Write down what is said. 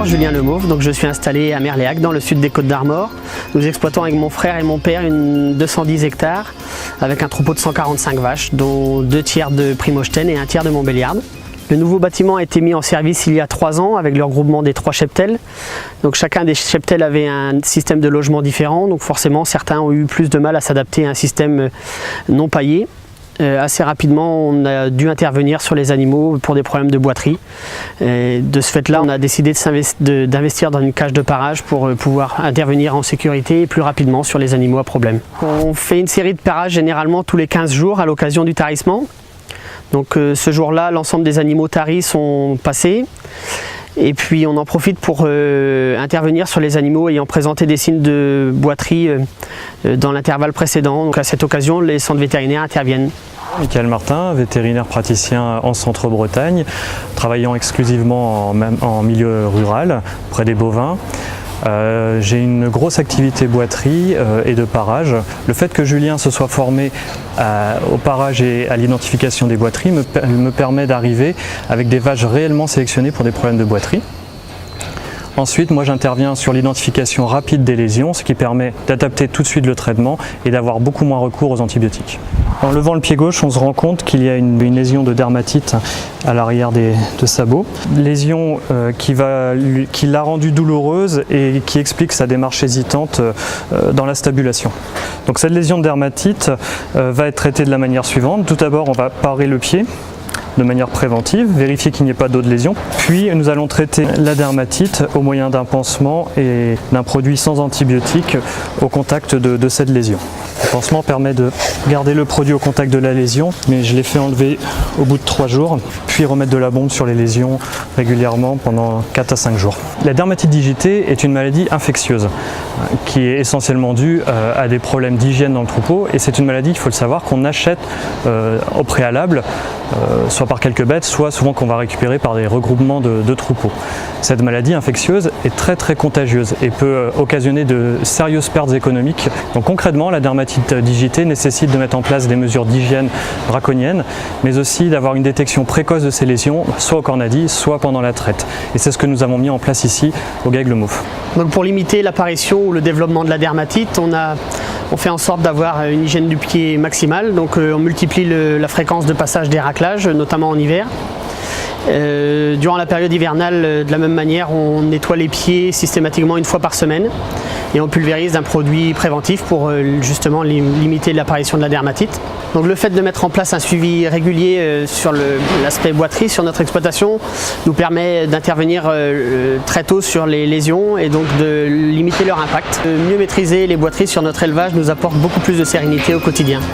Julien Lemauve, donc je suis installé à Merléac dans le sud des Côtes-d'Armor. Nous exploitons avec mon frère et mon père 210 hectares avec un troupeau de 145 vaches, dont 2 tiers de Primogène et 1 tiers de Montbéliarde. Le nouveau bâtiment a été mis en service il y a 3 ans avec le regroupement des 3 cheptels. Donc chacun des cheptels avait un système de logement différent, donc forcément certains ont eu plus de mal à s'adapter à un système non paillé. Assez rapidement, on a dû intervenir sur les animaux pour des problèmes de boiterie. Et de ce fait-là, on a décidé d'investir dans une cage de parage pour pouvoir intervenir en sécurité et plus rapidement sur les animaux à problème. On fait une série de parages généralement tous les 15 jours à l'occasion du tarissement. Donc ce jour-là, l'ensemble des animaux taris sont passés. Et puis on en profite pour intervenir sur les animaux ayant présenté des signes de boiterie dans l'intervalle précédent. Donc à cette occasion, les centres vétérinaires interviennent. Michael Martin, vétérinaire praticien en Centre-Bretagne, travaillant exclusivement en milieu rural, près des bovins. J'ai une grosse activité boiterie et de parage. Le fait que Julien se soit formé au parage et à l'identification des boiteries me permet d'arriver avec des vaches réellement sélectionnées pour des problèmes de boiterie. Ensuite, moi j'interviens sur l'identification rapide des lésions, ce qui permet d'adapter tout de suite le traitement et d'avoir beaucoup moins recours aux antibiotiques. En levant le pied gauche, on se rend compte qu'il y a une lésion de dermatite à l'arrière de sabots. Lésion qui l'a rendue douloureuse et qui explique sa démarche hésitante dans la stabulation. Donc cette lésion de dermatite va être traitée de la manière suivante. Tout d'abord, on va parer le pied de manière préventive, vérifier qu'il n'y ait pas d'autres lésions. Puis nous allons traiter la dermatite au moyen d'un pansement et d'un produit sans antibiotiques au contact de cette lésion. Le pansement permet de garder le produit au contact de la lésion, mais je l'ai fait enlever au bout de 3 jours, puis remettre de la bombe sur les lésions régulièrement pendant 4 à 5 jours. La dermatite digitée est une maladie infectieuse qui est essentiellement due à des problèmes d'hygiène dans le troupeau, et c'est une maladie, il faut le savoir, qu'on achète au préalable, soit par quelques bêtes, soit souvent qu'on va récupérer par des regroupements de troupeaux. Cette maladie infectieuse est très contagieuse et peut occasionner de sérieuses pertes économiques. Donc concrètement, la dermatite digitée nécessite de mettre en place des mesures d'hygiène draconiennes, mais aussi d'avoir une détection précoce de ces lésions, soit au cornadis, soit pendant la traite. Et c'est ce que nous avons mis en place ici au Gaigle Lemauve. Donc pour limiter l'apparition ou le développement de la dermatite, on fait en sorte d'avoir une hygiène du pied maximale. Donc on multiplie la fréquence de passage des raclages, notamment en hiver. Durant la période hivernale, de la même manière, on nettoie les pieds systématiquement 1 fois par semaine et on pulvérise d'un produit préventif pour justement limiter l'apparition de la dermatite. Donc le fait de mettre en place un suivi régulier sur l'aspect boiterie sur notre exploitation nous permet d'intervenir très tôt sur les lésions et donc de limiter leur impact. Mieux maîtriser les boiteries sur notre élevage nous apporte beaucoup plus de sérénité au quotidien.